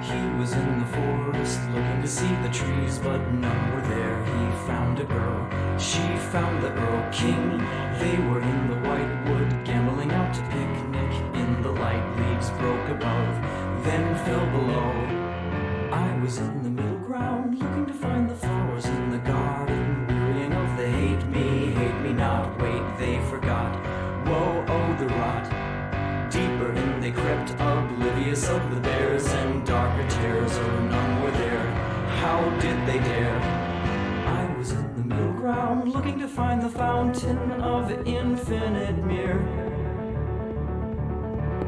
He was in the forest looking to see the trees, but none were there. He found a girl, she found the Earl King. They were in the white wood, gambling out to picnic. In the light, leaves broke above, then fell below. I was in the middle ground, looking to find the flowers in the garden, wearying of the hate me not. Wait, they forgot. Whoa, oh, the rot. Deeper in they crept, oblivious of the bears and darker tears, oh, none were there. How did they dare? I was in the middle ground, looking to find the fountain of infinite mirror.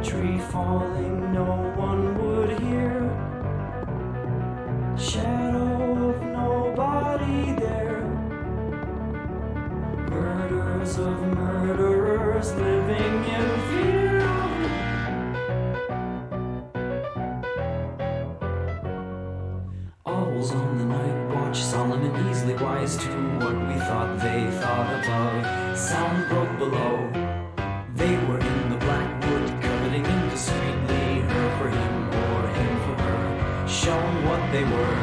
Tree falling, no one would hear. Shadow of nobody there. Murders of murderers living in fear. Owls on the night watch, solemn and easily wise to what we thought they thought above. Sound broke below. They were in the black wood, coveting indiscreetly, her for him or him for her, shown what they were.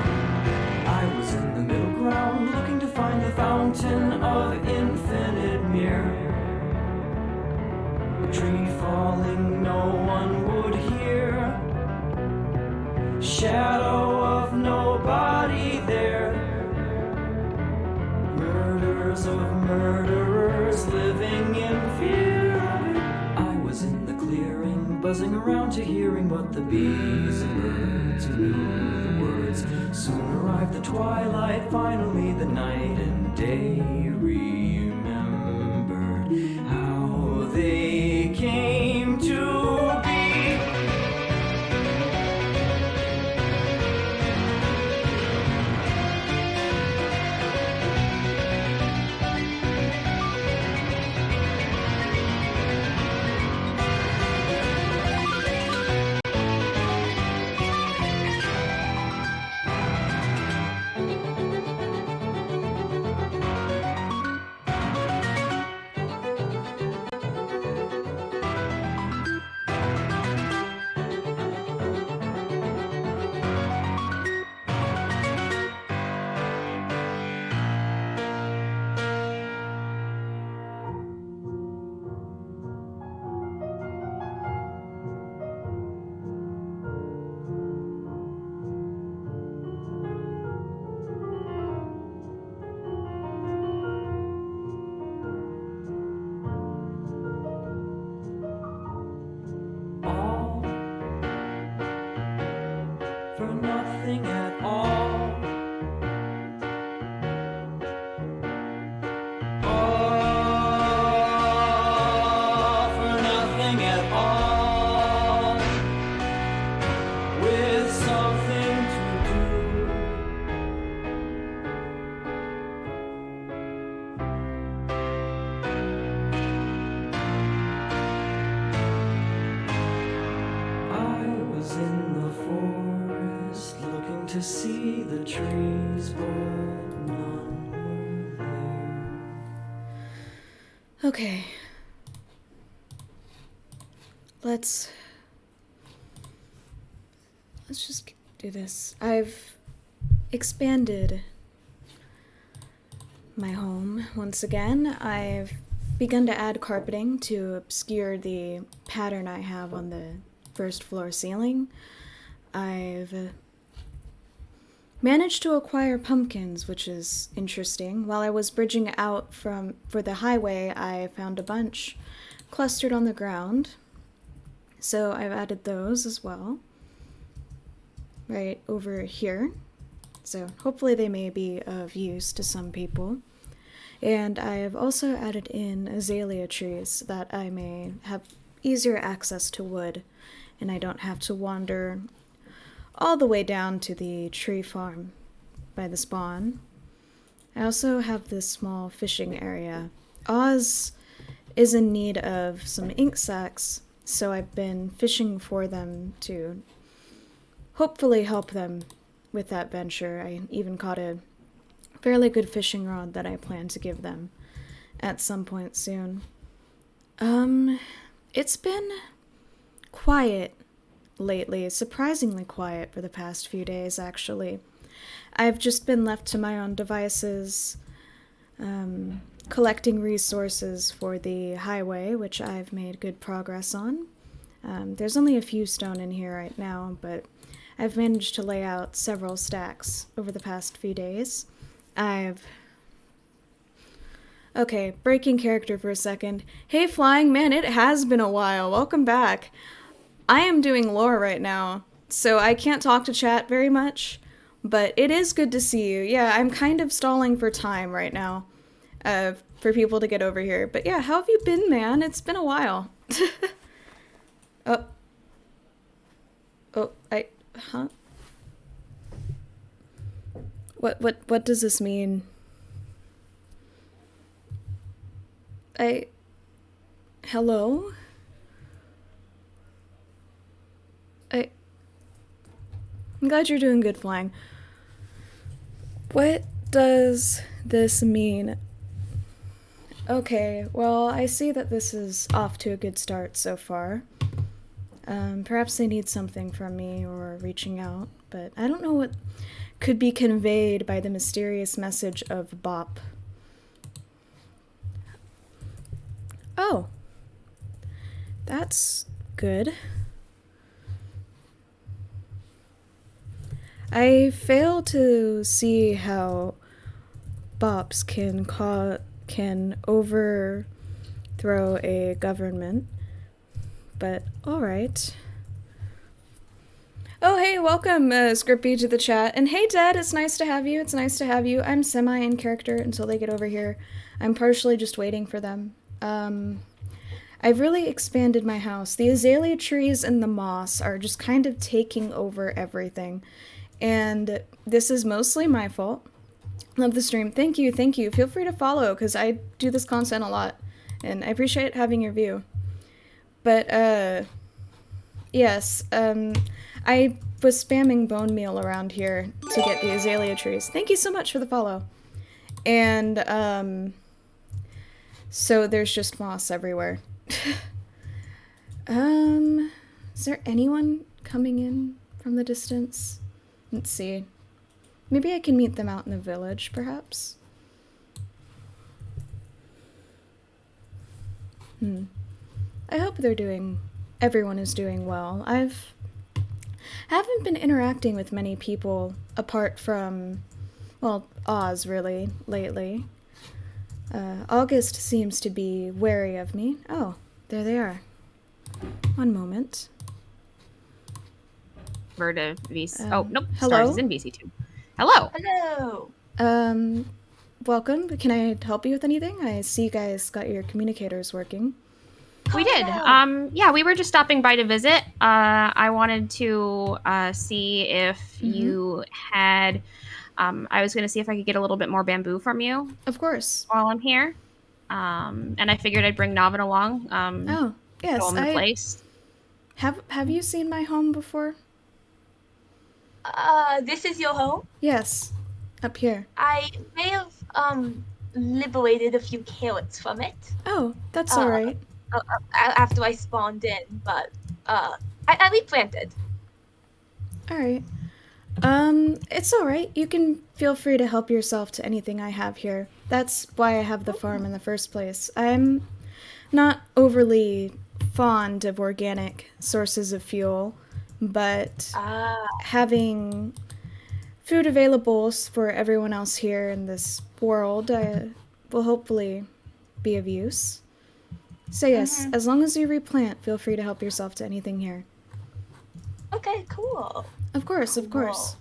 I was in the middle ground, looking to find the fountain of infinite mirror. Tree falling, no one would hear. Shadow of nobody there. Murders of murderers living in fear. I was in the clearing, buzzing around to hearing what the bees and birds who knew the words. Soon arrived the twilight, finally the night and day remembered how they came to be. For nothing at all. All for nothing at all. With something to do. I was in the forest, looking to see the trees, but none were there. Okay. Let's just do this. I've expanded my home once again. I've begun to add carpeting to obscure the pattern I have on the first floor ceiling. I've managed to acquire pumpkins, which is interesting. While I was bridging out for the highway, I found a bunch clustered on the ground. So I've added those as well. Right over here. So hopefully they may be of use to some people. And I have also added in azalea trees so that I may have easier access to wood and I don't have to wander all the way down to the tree farm by the spawn. I also have this small fishing area. Oz is in need of some ink sacs, so I've been fishing for them to hopefully help them with that venture. I even caught a fairly good fishing rod that I plan to give them at some point soon. It's been quiet lately. Surprisingly quiet for the past few days, actually. I've just been left to my own devices, collecting resources for the highway, which I've made good progress on. There's only a few stone in here right now, but I've managed to lay out several stacks over the past few days. Okay, breaking character for a second. Hey, Flying Man, it has been a while. Welcome back. I am doing lore right now, so I can't talk to chat very much, but it is good to see you. Yeah, I'm kind of stalling for time right now, for people to get over here. But yeah, how have you been, man? It's been a while. Oh. Oh, huh? What does this mean? Hello? I'm glad you're doing good, Flying. What does this mean? Okay, well, I see that this is off to a good start so far. Perhaps they need something from me or reaching out, but I don't know what could be conveyed by the mysterious message of Bop. Oh. That's good. I fail to see how bops can overthrow a government, but alright. Oh, hey, welcome, Scrippy, to the chat. And hey, Dad, it's nice to have you. It's nice to have you. I'm semi in character until they get over here. I'm partially just waiting for them. I've really expanded my house. The azalea trees and the moss are just kind of taking over everything. And this is mostly my fault. Love the stream. Thank you, thank you. Feel free to follow, because I do this content a lot. And I appreciate having your view. But, yes, I was spamming bone meal around here to get the azalea trees. Thank you so much for the follow. And, so there's just moss everywhere. Is there anyone coming in from the distance? Let's see. Maybe I can meet them out in the village, perhaps? I hope everyone is doing well. Haven't been interacting with many people apart from, well, Oz, really, lately. August seems to be wary of me. Oh, there they are. One moment. To VC. Oh, nope. Hello? Stars is in VC2. Hello. Hello. Welcome. Can I help you with anything? I see you guys got your communicators working. We did. Yeah, we were just stopping by to visit. I wanted to see if you had. I was going to see if I could get a little bit more bamboo from you. Of course. While I'm here. And I figured I'd bring Navin along. Oh, yes. Show him the place. Have you seen my home before? This is your home? Yes. Up here. I may have, liberated a few carrots from it. Oh, that's alright. After I spawned in, but, I replanted. Alright. It's alright. You can feel free to help yourself to anything I have here. That's why I have the farm in the first place. I'm not overly fond of organic sources of fuel, but having food available for everyone else here in this world will hopefully be of use. So yes, as long as you replant, feel free to help yourself to anything here. Okay, cool. Of course, of course.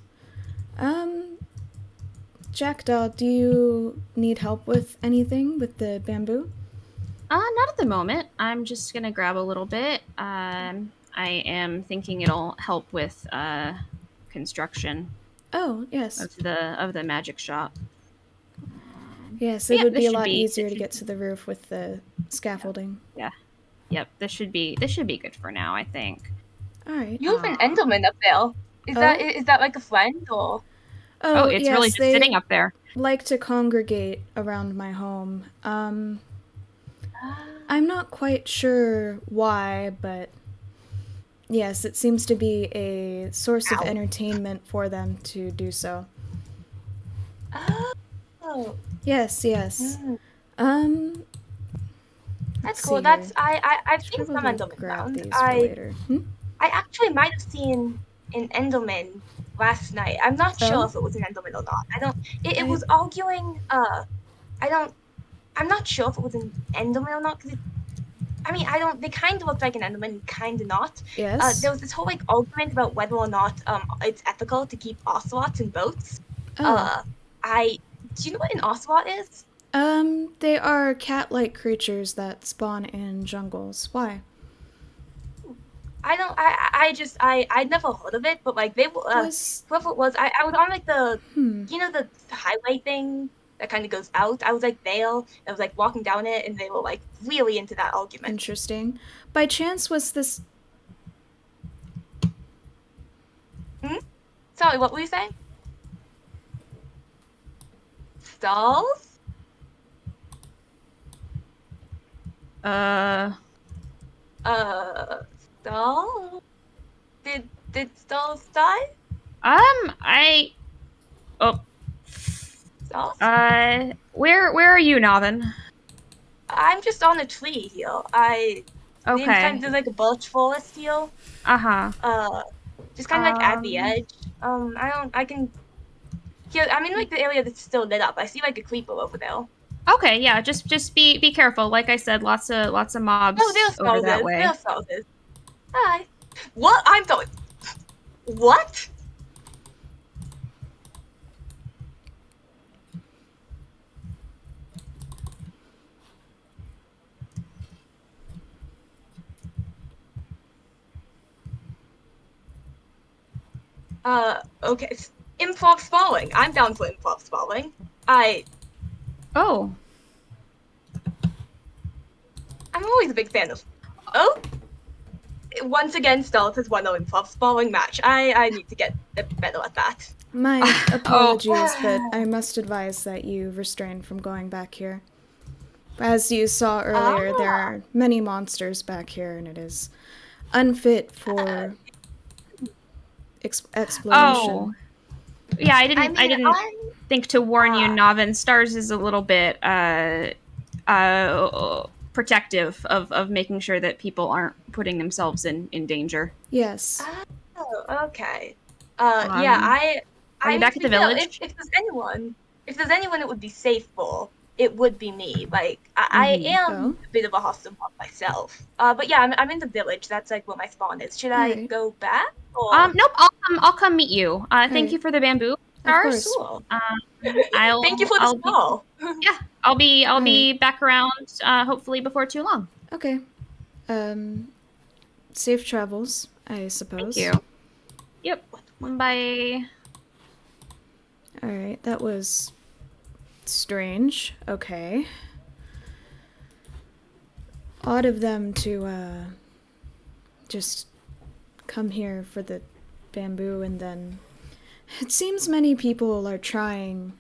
Jackdaw, do you need help with anything with the bamboo? Not at the moment. I'm just gonna grab a little bit. I am thinking it'll help with construction. Oh, yes. Of the magic shop. Yes, it would be a lot easier to get to the roof with the scaffolding. Yeah. Yep. This should be good for now, I think. All right. You have an Enderman up there. Is that like a friend or? Oh, it's yes, really just sitting up there. Like to congregate around my home. I'm not quite sure why, but Yes, it seems to be a source of Ow. entertainment for them to do so. Oh. Yes, yes. Mm. Let's That's see cool. here. I've Should seen some probably Endermen grab around. these for later. I actually might have seen an Enderman last night. I'm not sure Oh, if it was an Enderman or not. I don't. It I was arguing. I don't. I'm not sure if it was an Enderman or not because I mean, I don't. They kind of looked like an Enderman, kind of not. yes. There was this whole like argument about whether or not it's ethical to keep ocelots in boats. Oh, Uh, I do you know what an ocelot is? they are cat-like creatures that spawn in jungles. Why? I don't. I'd never heard of it, but like they were Was whoever it was. I was on like the hmm. the highway thing that kind of goes out. I was like there. I was like walking down it, and they were like really into that argument. Interesting. By chance, was this? Hmm? Sorry, what were you saying? Stalls? Uh, Uh, Stall? Did Stalls die? I. Oh, Stalls? where are you, Navin? I'm just on a tree here. Okay. There's like a birch forest here. Uh-huh. Uh, just kind of like at the Um, edge. I can here. I'm in like the area that's still lit up. I see like a creeper over there. okay, yeah, just be careful. Like I said, lots of Oh, mobs there's over that Stalls. way. There's Stalls. Hi. What? I'm going. What? Okay. Improv spalling. I'm down for improv spalling. Oh. I'm always a big fan of. Oh, once again, Stealth has won an improv spalling match. I need to get better at that. My Oh. apologies, but I must advise that you refrain from going back here. As you saw earlier, there Ah, are many monsters back here, and it is unfit for Oh. exploration. Yeah, I I mean, didn't think to warn you, uh, Navin. Stars is a little bit protective of making sure that people aren't putting themselves in danger. Yes. oh, okay. Yeah, Um, are I you mean, back to at be the fair, village? if there's anyone it would be safe for, it would be me. Like, I Mm-hmm. am Oh, a bit of a hostile mob myself. But yeah, I'm in the village. That's like where my spawn is. Should all I right. go back or? Nope. I'll come meet you. All Thank right. you for the bamboo Of stars. course. Sure. Thank you for the I'll be spell. yeah. I'll All right. be back around. Hopefully before too long. Okay. Um, safe travels, I Thank suppose. you. Yep. Bye. All right. That was strange. Okay. Odd of them to just come here for the bamboo and then. It seems many people are trying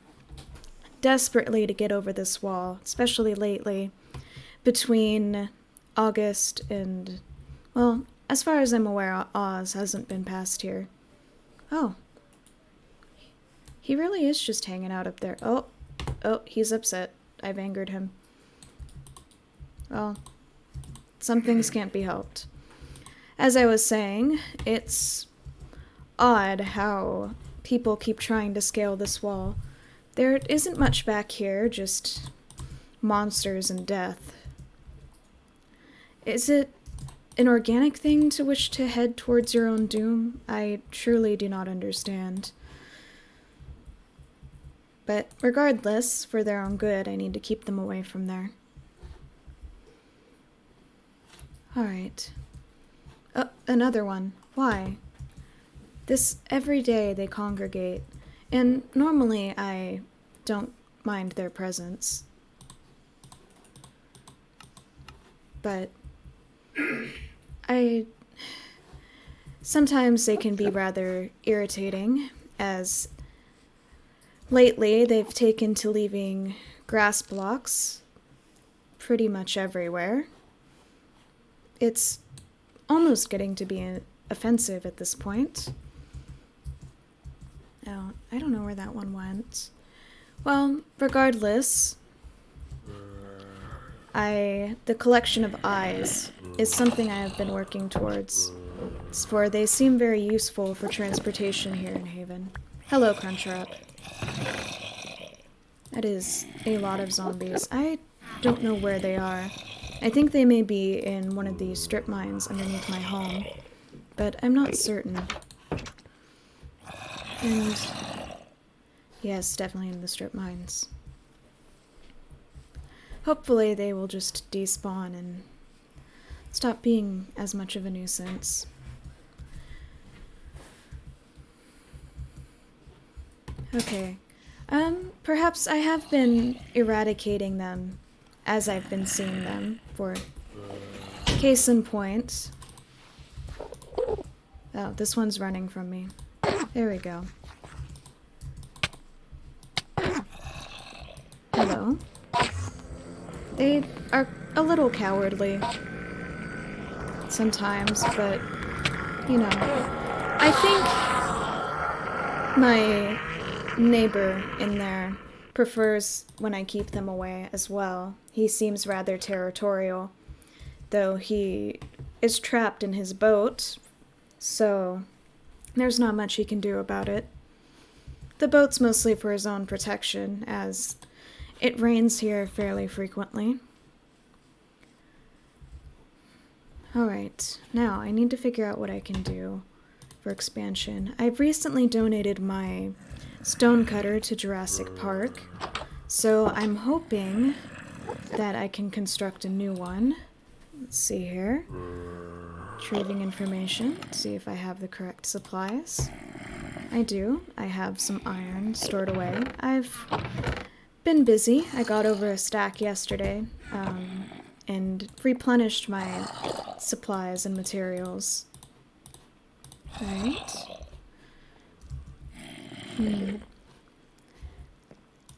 desperately to get over this wall, especially lately, between August and, well, as far as I'm aware, Oz hasn't been past here. Oh. He really is just hanging out up there. Oh, he's upset. I've angered him. Well, some things can't be helped. As I was saying, it's odd how people keep trying to scale this wall. There isn't much back here, just monsters and death. Is it an organic thing to wish to head towards your own doom? I truly do not understand. But regardless, for their own good, I need to keep them away from there. Alright. Oh, another one. Why? Every day they congregate, and normally I don't mind their presence. But sometimes they can be rather irritating, as lately they've taken to leaving grass blocks pretty much everywhere. It's almost getting to be offensive at this point. Oh, I don't know where that one went. Well, regardless, the collection of eyes is something I have been working towards, for they seem very useful for transportation here in Haven. Hello, Crunchwrap. That is a lot of zombies. I don't know where they are. I think they may be in one of these strip mines underneath my home, but I'm not certain. And yes, definitely in the strip mines. Hopefully they will just despawn and stop being as much of a nuisance. Okay. Perhaps I have been eradicating them as I've been seeing them, for case in point. Oh, this one's running from me. There we go. Hello. They are a little cowardly sometimes, but, you know, I think my neighbor in there prefers when I keep them away as well. He seems rather territorial, though he is trapped in his boat, so there's not much he can do about it. The boat's mostly for his own protection, as it rains here fairly frequently. Alright, now I need to figure out what I can do for expansion. I've recently donated my stonecutter to Jurassic Park, so I'm hoping that I can construct a new one. Let's see here. Retrieving information, see if I have the correct supplies. I do. I have some iron stored away. I've been busy. I got over a stack yesterday, and replenished my supplies and materials. Right.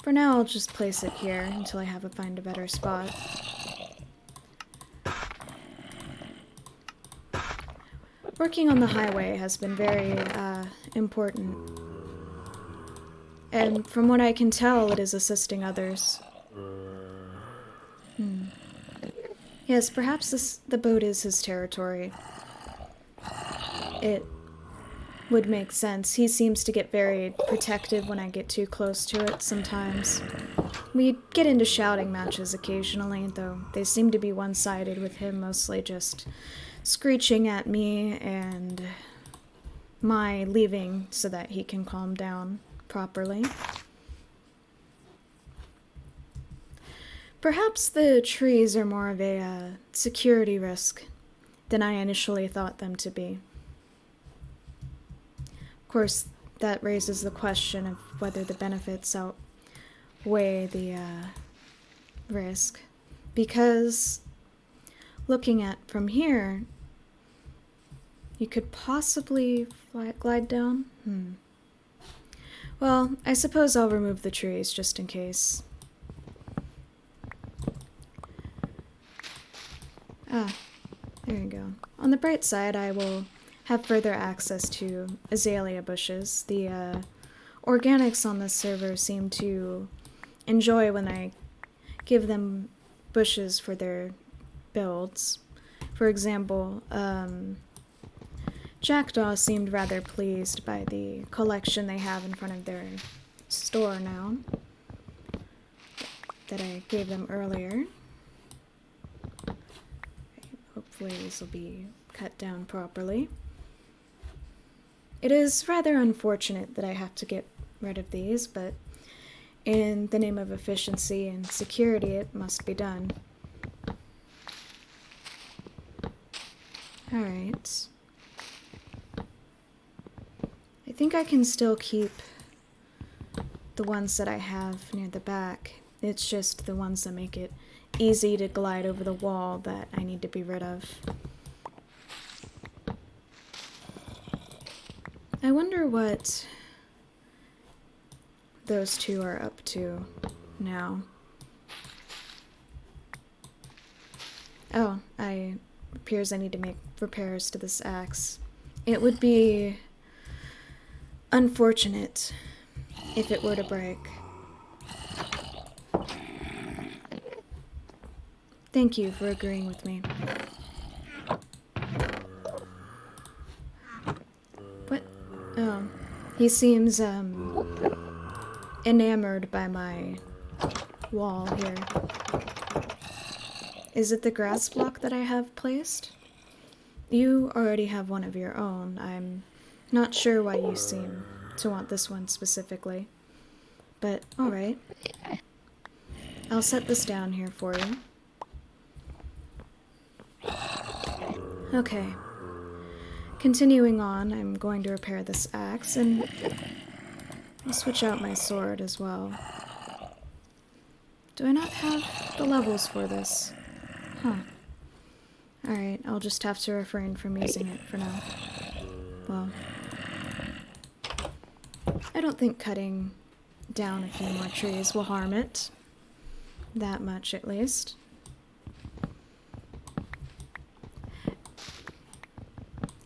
For now, I'll just place it here until I find a better spot. Working on the highway has been very important. And from what I can tell, it is assisting others. Yes, perhaps the boat is his territory. It would make sense. He seems to get very protective when I get too close to it sometimes. We get into shouting matches occasionally, though they seem to be one-sided, with him mostly just screeching at me and my leaving so that he can calm down properly. Perhaps the trees are more of a security risk than I initially thought them to be. Of course, that raises the question of whether the benefits outweigh the risk, because looking at from here, you could possibly glide down. Well, I suppose I'll remove the trees just in case. Ah, there you go. On the bright side, I will have further access to azalea bushes. The organics on this server seem to enjoy when I give them bushes for their builds. For example, Jackdaw seemed rather pleased by the collection they have in front of their store now that I gave them earlier. Hopefully these will be cut down properly. It is rather unfortunate that I have to get rid of these, but in the name of efficiency and security, it must be done. Alright. I think I can still keep the ones that I have near the back. It's just the ones that make it easy to glide over the wall that I need to be rid of. I wonder what those two are up to now. Oh, appears I need to make repairs to this axe. It would be unfortunate if it were to break. Thank you for agreeing with me. What? Oh, he seems, enamored by my wall here. Is it the grass block that I have placed? You already have one of your own. I'm not sure why you seem to want this one specifically. But, alright. I'll set this down here for you. Okay. Continuing on, I'm going to repair this axe, and I'll switch out my sword as well. Do I not have the levels for this? Huh. Alright, I'll just have to refrain from using it for now. Well, I don't think cutting down a few more trees will harm it. That much, at least.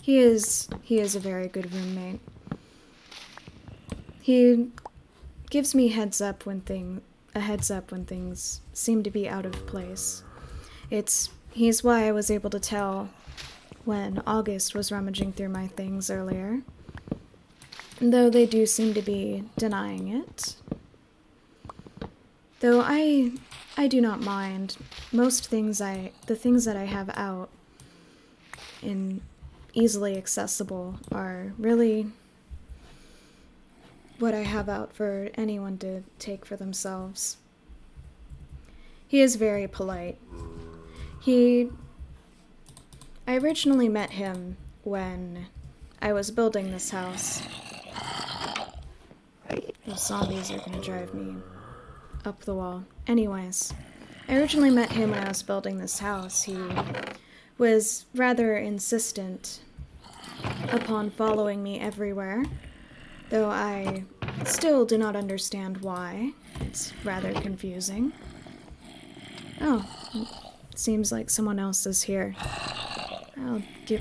He is a very good roommate. He gives me a heads up when things seem to be out of place. He's why I was able to tell when August was rummaging through my things earlier. Though they do seem to be denying it. Though I do not mind. Most things the things that I have out in easily accessible are really what I have out for anyone to take for themselves. He is very polite. I originally met him when I was building this house. Those zombies are gonna drive me up the wall. Anyways, I originally met him when I was building this house. He was rather insistent upon following me everywhere, though I still do not understand why. It's rather confusing. Oh, seems like someone else is here.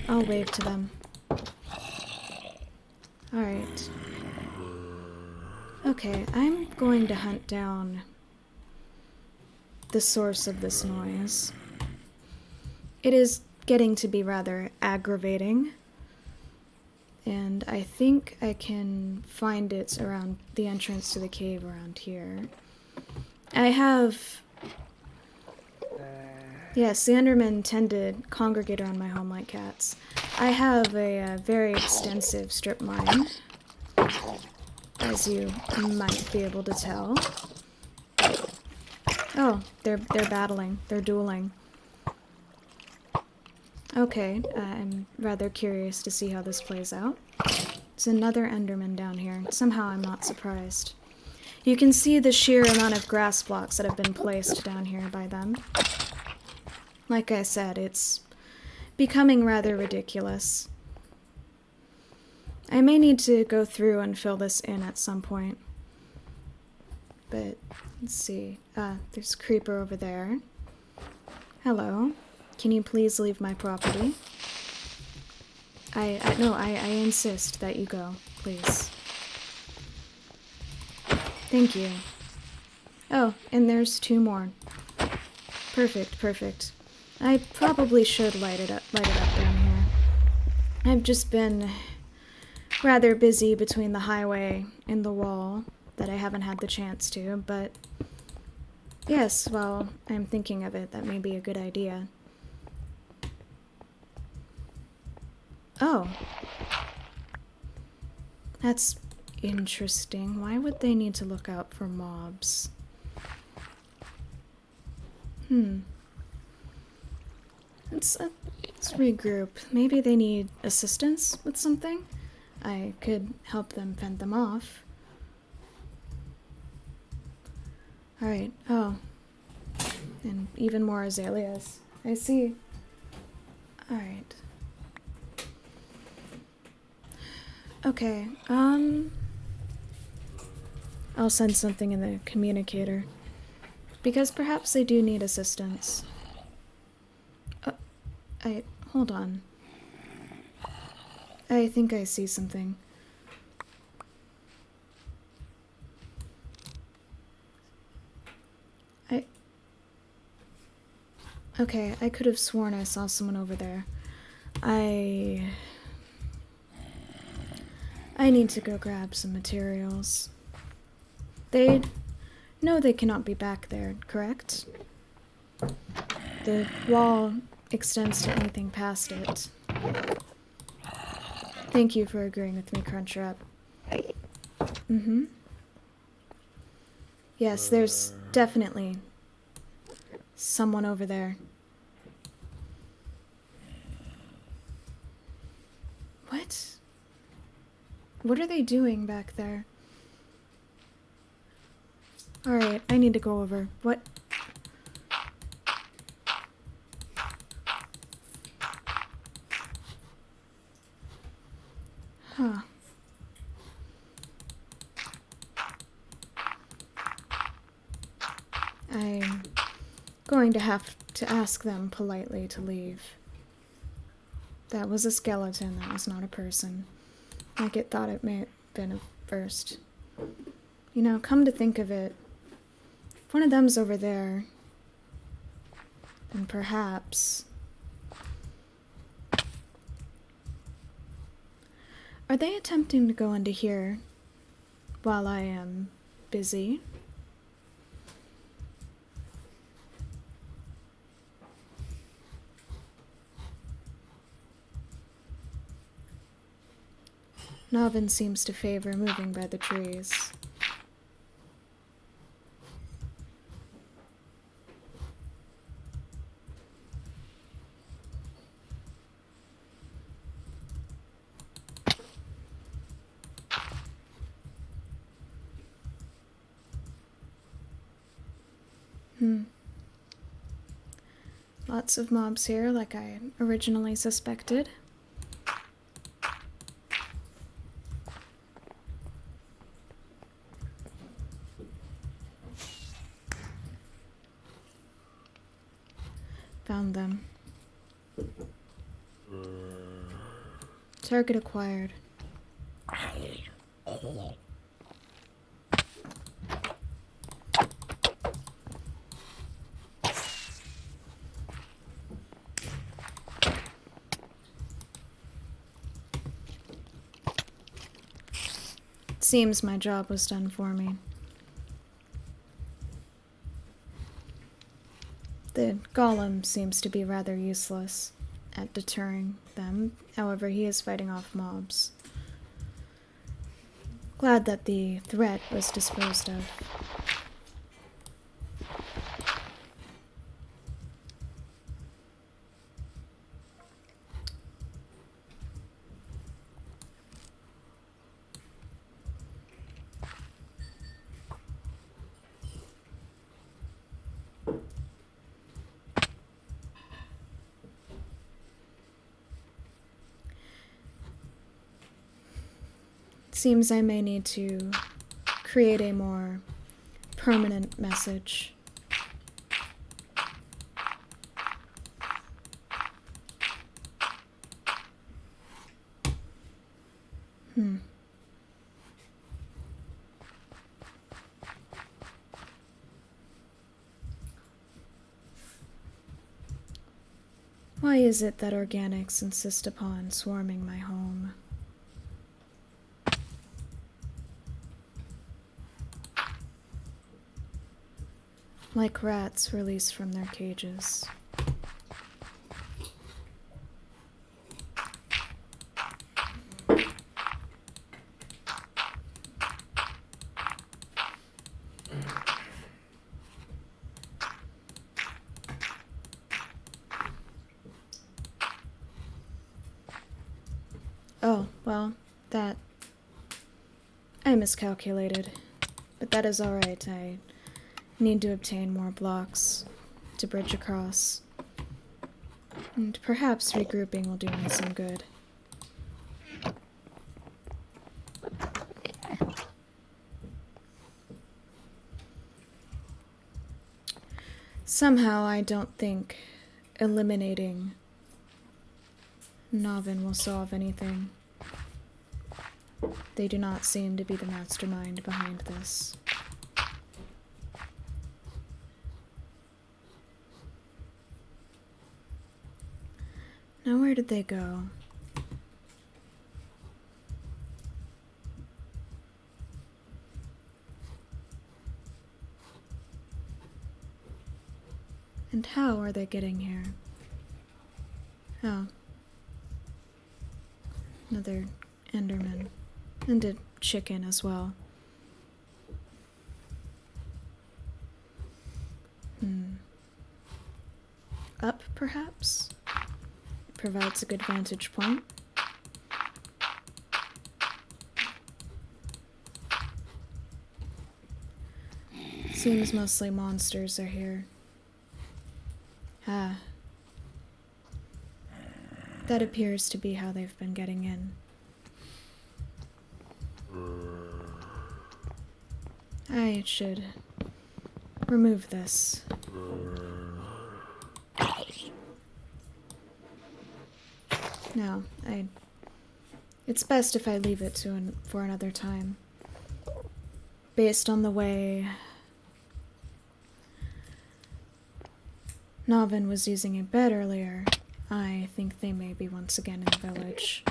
I'll wave to them. Alright. Okay, I'm going to hunt down the source of this noise. It is getting to be rather aggravating, and I think I can find it around the entrance to the cave around here. Yes, the Endermen tend to congregate around my home like cats. I have a very extensive strip mine, as you might be able to tell. Oh, they're battling. They're dueling. Okay, I'm rather curious to see how this plays out. There's another Enderman down here. Somehow I'm not surprised. You can see the sheer amount of grass blocks that have been placed down here by them. Like I said, it's becoming rather ridiculous. I may need to go through and fill this in at some point. But, let's see. There's a creeper over there. Hello. Can you please leave my property? I insist that you go, please. Thank you. Oh, and there's two more. Perfect. I probably should light it up down here. I've just been rather busy between the highway and the wall that I haven't had the chance to, but yes, well, I'm thinking of it. That may be a good idea. Oh. That's interesting. Why would they need to look out for mobs? Let's regroup. Maybe they need assistance with something? I could help them fend them off. Alright, oh. And even more azaleas. I see. Alright. Okay, I'll send something in the communicator. Because perhaps they do need assistance. Hold on. I think I see something. Okay, I could have sworn I saw someone over there. I need to go grab some materials. No, they cannot be back there, correct? The wall extends to anything past it. Thank you for agreeing with me, Crunchwrap. Mm-hmm. Yes, there's definitely someone over there. What? What are they doing back there? Alright, I need to go over. What? Huh. I'm going to have to ask them politely to leave. That was a skeleton, that was not a person. Like it thought it may have been at first. You know, come to think of it, if one of them's over there, then perhaps... Are they attempting to go into here while I am busy? Novin seems to favor moving by the trees. Lots of mobs here, like I originally suspected. Found them. Target acquired. Seems my job was done for me. The golem seems to be rather useless at deterring them, however he is fighting off mobs. Glad that the threat was disposed of. Seems I may need to create a more permanent message. Why is it that organics insist upon swarming my home? Like rats released from their cages. Oh, well, that... I miscalculated. But that is alright, I need to obtain more blocks to bridge across. And perhaps regrouping will do me some good. Somehow I don't think eliminating Novin will solve anything. They do not seem to be the mastermind behind this. Now, where did they go? And how are they getting here? Oh. Another Enderman. And a chicken as well. Up, perhaps? It provides a good vantage point. Seems mostly monsters are here. Ah. That appears to be how they've been getting in. I should remove this. No, it's best if I leave it for another time. Based on the way Navin was using a bed earlier, I think they may be once again in the village.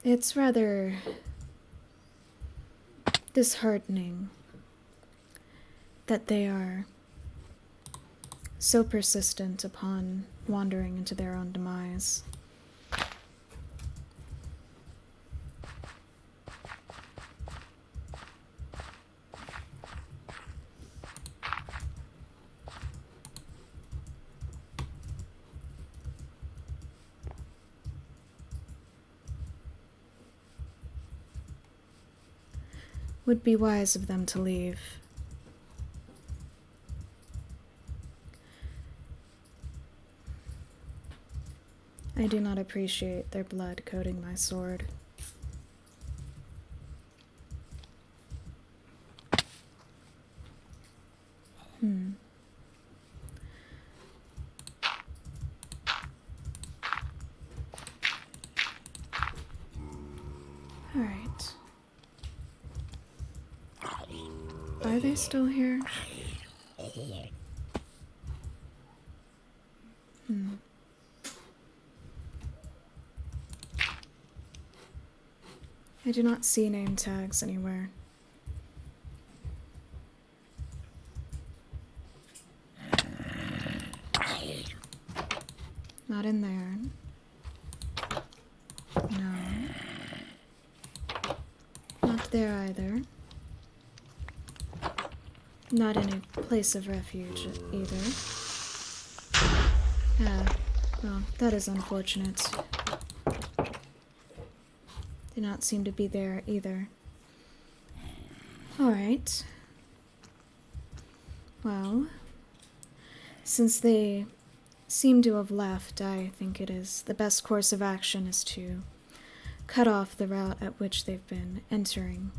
It's rather disheartening that they are so persistent upon wandering into their own demise. Would be wise of them to leave. I do not appreciate their blood coating my sword. Alright. Are they still here? I do not see name tags anywhere. Not in there. No. Not there either. Not in a place of refuge either. Ah, well, that is unfortunate. Do not seem to be there either. Alright. Well, since they seem to have left, I think it is the best course of action is to cut off the route at which they've been entering.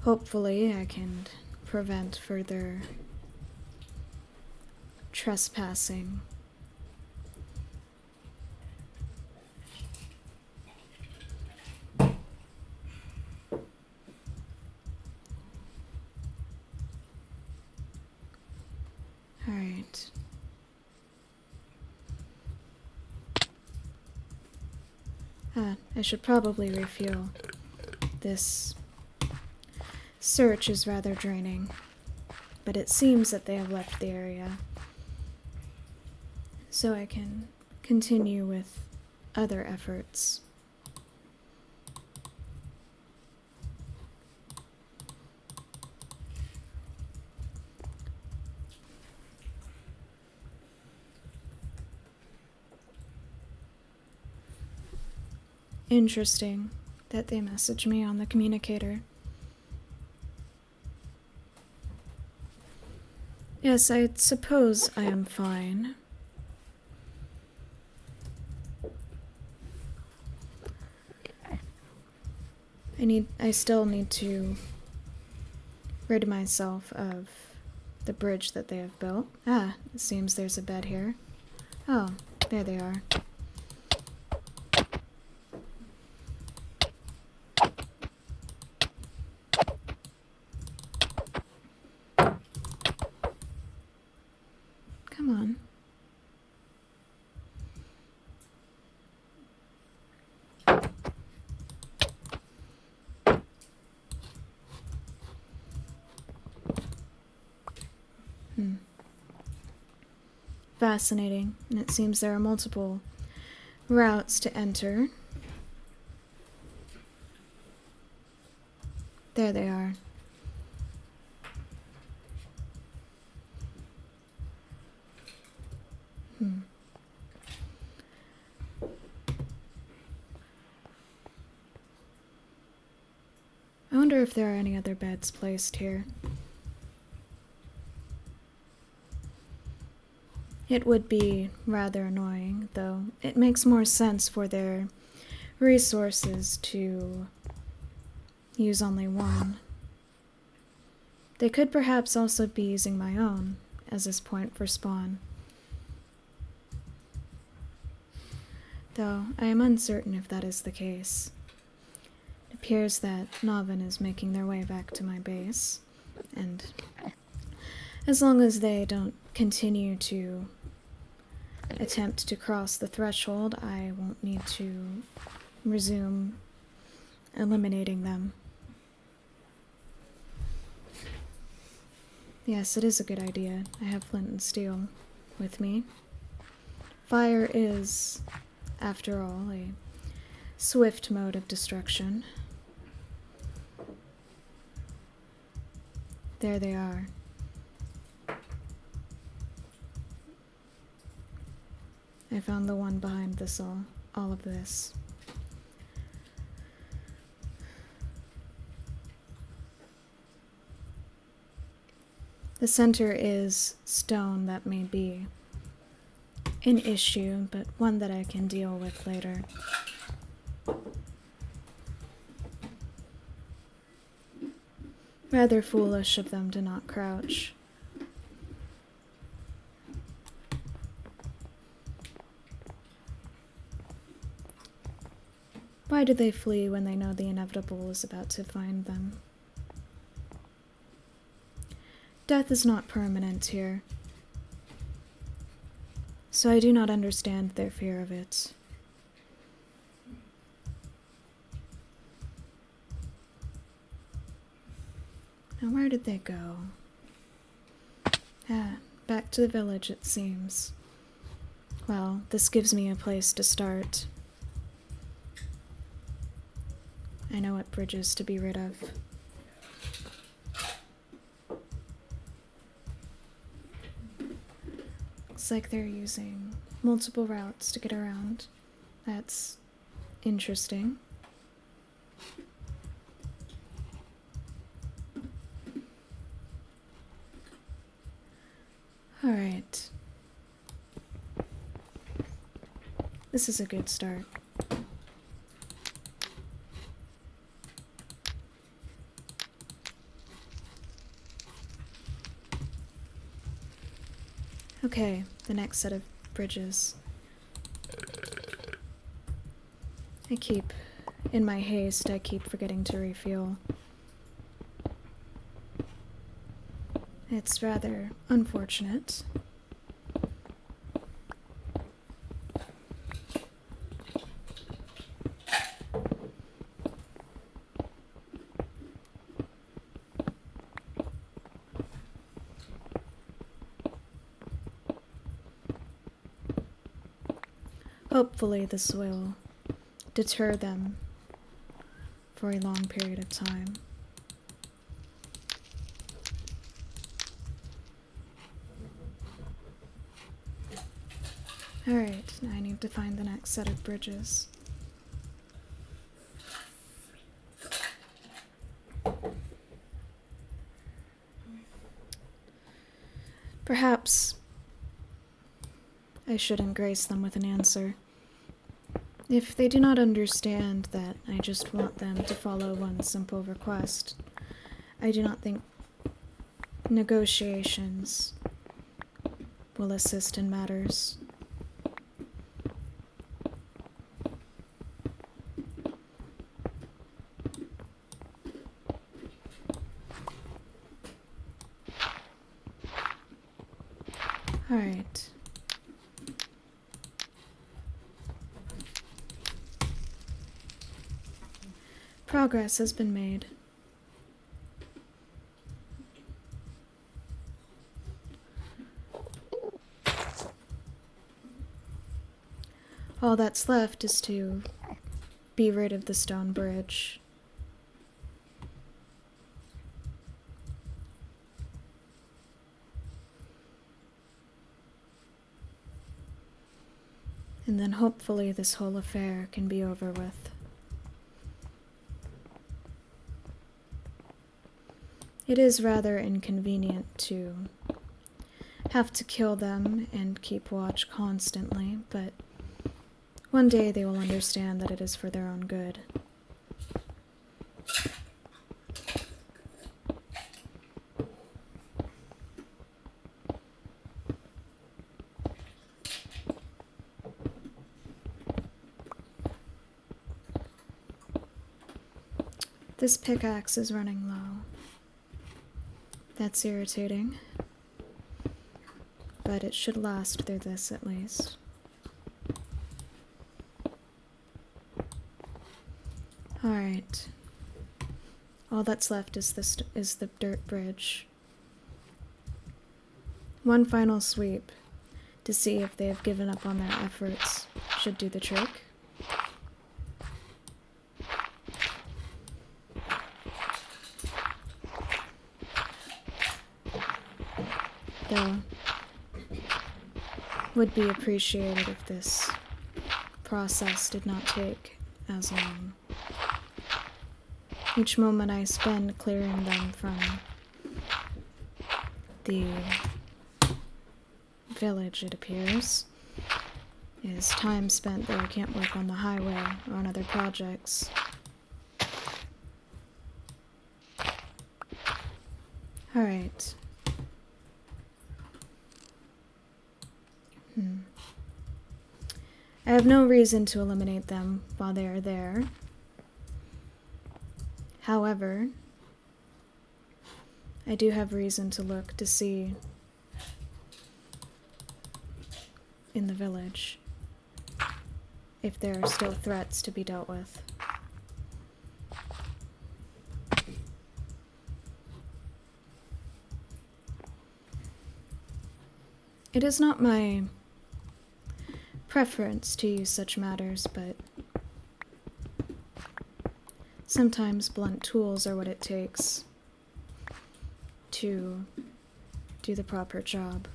Hopefully, I can prevent further trespassing. Alright. I should probably refuel. This search is rather draining, but it seems that they have left the area, so I can continue with other efforts. Interesting that they messaged me on the communicator. Yes, I suppose I am fine. I still need to rid myself of the bridge that they have built. Ah, it seems there's a bed here. Oh, there they are. Come on. Fascinating, and it seems there are multiple routes to enter. There they are. I wonder if there are any other beds placed here. It would be rather annoying, though it makes more sense for their resources to use only one. They could perhaps also be using my own as this point for spawn. Though I am uncertain if that is the case. It appears that Novin is making their way back to my base, and as long as they don't continue to attempt to cross the threshold, I won't need to resume eliminating them. Yes, it is a good idea. I have flint and steel with me. Fire is, after all, a swift mode of destruction. There they are. I found the one behind this all of this. The center is stone. That may be an issue, but one that I can deal with later. Rather foolish of them to not crouch. Why do they flee when they know the inevitable is about to find them? Death is not permanent here, so I do not understand their fear of it. Now where did they go? Ah, back to the village it seems. Well, this gives me a place to start. I know what bridges to be rid of. Looks like they're using multiple routes to get around. That's interesting. Alright. This is a good start. Okay, the next set of bridges. In my haste, I keep forgetting to refuel. It's rather unfortunate. Hopefully this will deter them for a long period of time. Alright, now I need to find the next set of bridges. Perhaps I shouldn't grace them with an answer. If they do not understand that I just want them to follow one simple request, I do not think negotiations will assist in matters. All right. Progress has been made. All that's left is to be rid of the stone bridge. And then hopefully this whole affair can be over with. It is rather inconvenient to have to kill them and keep watch constantly, but one day they will understand that it is for their own good. This pickaxe is running low. That's irritating, but it should last through this at least. Alright. All that's left is the dirt bridge. One final sweep to see if they have given up on their efforts should do the trick. Though, would be appreciated if this process did not take as long. Each moment I spend clearing them from the village, it appears, is time spent that I can't work on the highway or on other projects. Alright. I have no reason to eliminate them while they are there. However, I do have reason to look to see in the village if there are still threats to be dealt with. It is not my preference to use such matters, but sometimes blunt tools are what it takes to do the proper job.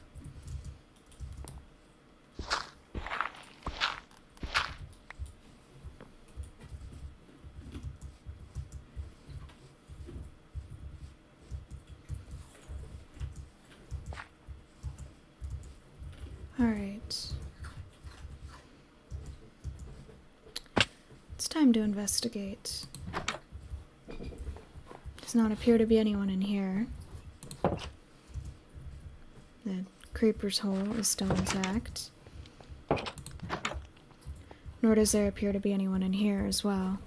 All right. It's time to investigate. Does not appear to be anyone in here. The creeper's hole is still intact. Nor does there appear to be anyone in here as well.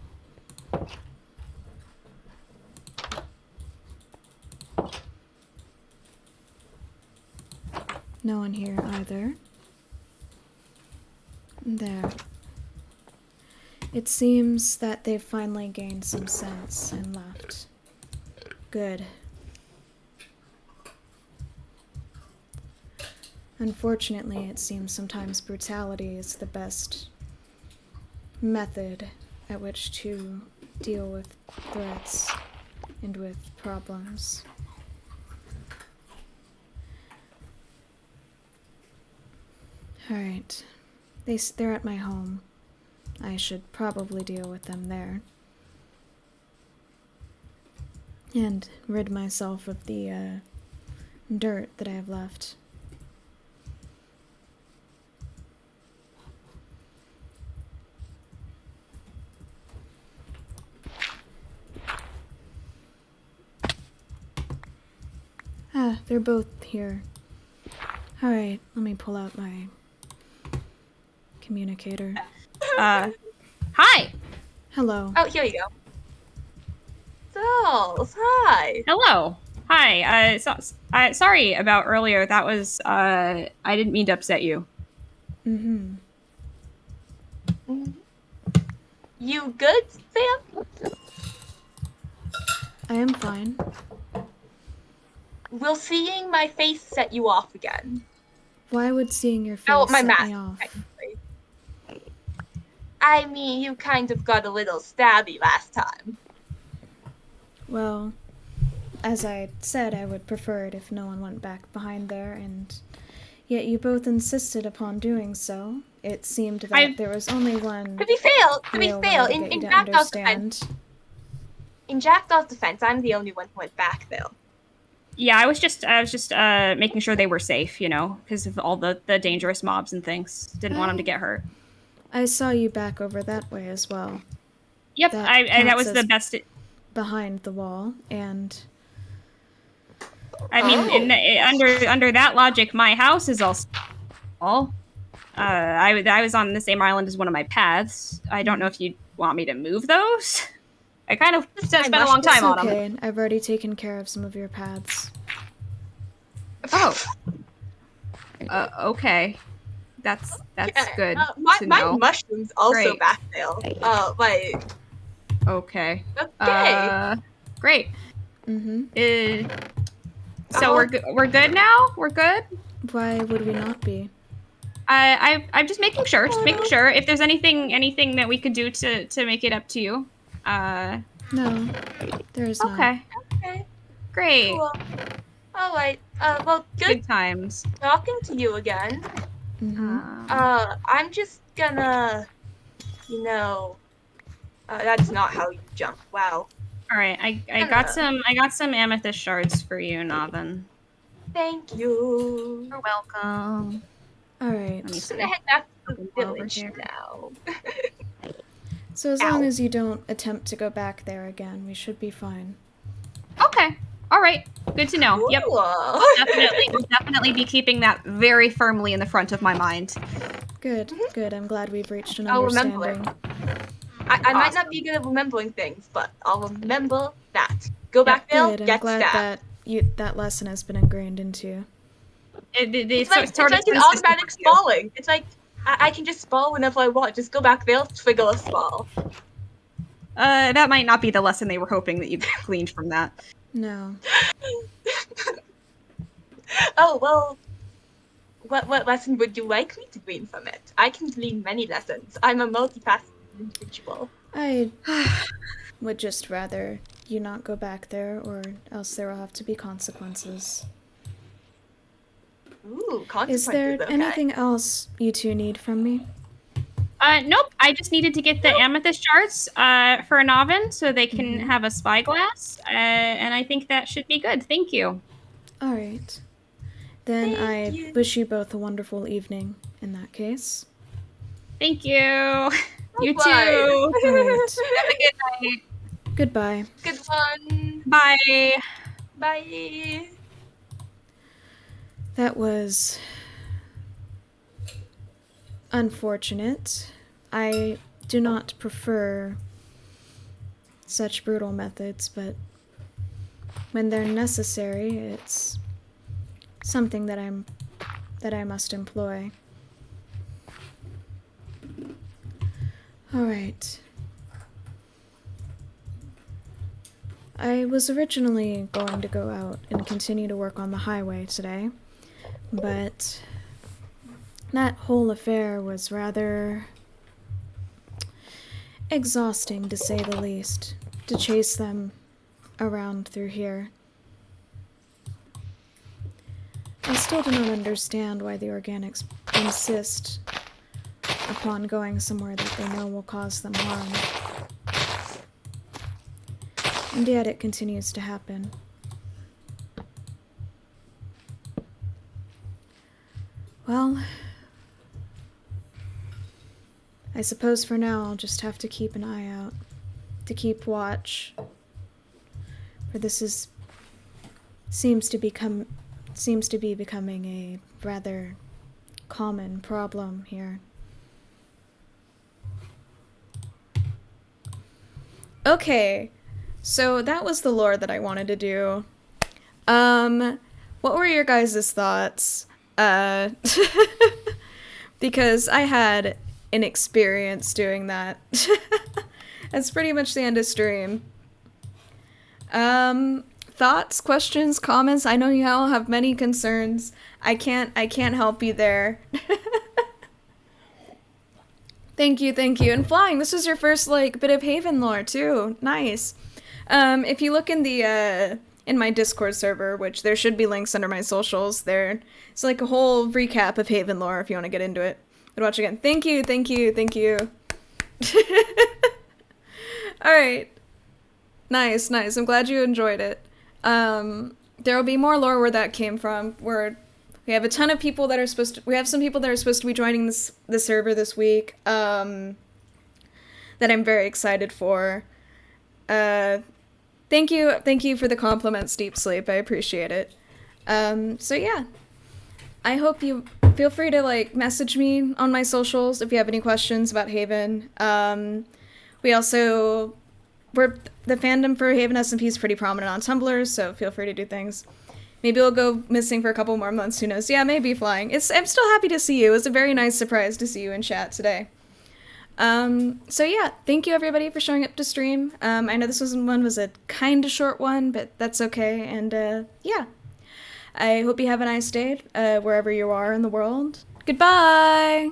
No one here either. There. It seems that they've finally gained some sense and left. Good. Unfortunately, it seems sometimes brutality is the best method at which to deal with threats and with problems. Alright. They're at my home. I should probably deal with them there. And rid myself of the dirt that I have left. Yeah, they're both here. Alright, let me pull out my communicator. Hi. Hello. Oh, here you go. Dolls, hi. Hello. Hi. Sorry about earlier. That was, I didn't mean to upset you. Mm-hmm. You good, Sam? I am fine. Will seeing my face set you off again? Why would seeing your Oh, face my set mask, me off? technically. I mean, you kind of got a little stabby last time. Well, as I said, I would prefer it if no one went back behind there, and yet you both insisted upon doing so. It seemed that there was only one To be real fair, way to in, get you in to Jackdaw's defense, understand. in Jackdaw's defense, I'm the only one who went back though. Yeah, I was just making sure they were safe, you know, because of all the dangerous mobs and things. Didn't want them to get hurt. I saw you back over that way as well. Yep, That that was counts the as best. behind the wall, and I mean, under that logic, my house is all small. I was on the same island as one of my paths. I don't know if you want me to move those. I kind of spent a long it's time on them. okay. I've already taken care of some of your paths. Oh. Okay. That's good My to know. mushroom's also Great. back there. Like, Okay. okay. Great. Mm-hmm. So we're good now. We're good. Why would we not be? I'm just making sure. Just making sure. If there's anything that we could do to make it up to you. No, there's not. Okay. Great. Cool. All right. Well, good times. talking to you again. Mm-hmm. I'm just gonna, that's not how you jump. Wow. All right. I got some amethyst shards for you, Navin. Thank you. You're welcome. All right. I'm gonna head back to the Over village here. now. So as long as you don't attempt to go back there again, we should be fine. Okay. All right. Good to know. Yep. Cool. We'll definitely be keeping that very firmly in the front of my mind. Good, good. I'm glad we've reached an I'll remember understanding. I might not be good at remembering things, but I'll remember that. Go back there, Good. I'm get glad stabbed. that lesson has been ingrained into you. It's like an automatic spalling. It's like I can just spal whenever I want. Just go back there, trigger a spal. That might not be the lesson they were hoping that you gleaned from that. No. Oh well. What lesson would you like me to glean from it? I can glean many lessons. I'm a multifaceted individual. I would just rather you not go back there, or else there will have to be consequences. Ooh, consequences. Is there okay. anything else you two need from me? Nope. I just needed to get the amethyst shards for Navin so they can have a spyglass, and I think that should be good. Thank you. All right. Then I wish you both a wonderful evening in that case. Thank you. You too. All right. Have a good night. Goodbye. Good one. Bye. Bye. That was unfortunate. I do not prefer such brutal methods, but when they're necessary, it's something that I must employ. All right. I was originally going to go out and continue to work on the highway today, but that whole affair was rather exhausting, to say the least, to chase them around through here. I still do not understand why the organics insist upon going somewhere that they know will cause them harm. And yet it continues to happen. Well, I suppose for now I'll just have to keep an eye out, to keep watch, for this seems to seems to be becoming a rather common problem here. Okay, so that was the lore that I wanted to do. What were your guys' thoughts? Because I had an experience doing that. That's pretty much the end of stream. Thoughts, questions, comments? I know you all have many concerns. I can't help you there. Thank you. And Flying, this is your first, like, bit of Haven lore, too. Nice. If you look in the, in my Discord server, which there should be links under my socials, it's like a whole recap of Haven lore if you want to get into it. And watch again. Thank you. Alright. Nice. I'm glad you enjoyed it. There will be more lore where that came from, we have a ton of people that are we have some people that are supposed to be joining the server this week, that I'm very excited for. Thank you for the compliments, Deep Sleep, I appreciate it. So yeah, I hope you feel free to, like, message me on my socials if you have any questions about Haven. The fandom for Haven SMP is pretty prominent on Tumblr, so feel free to do things. Maybe we'll go missing for a couple more months, who knows. Yeah, maybe, Flying. I'm still happy to see you. It was a very nice surprise to see you in chat today. So yeah, thank you everybody for showing up to stream. I know this was a kinda short one, but that's okay, and yeah. I hope you have a nice day, wherever you are in the world. Goodbye!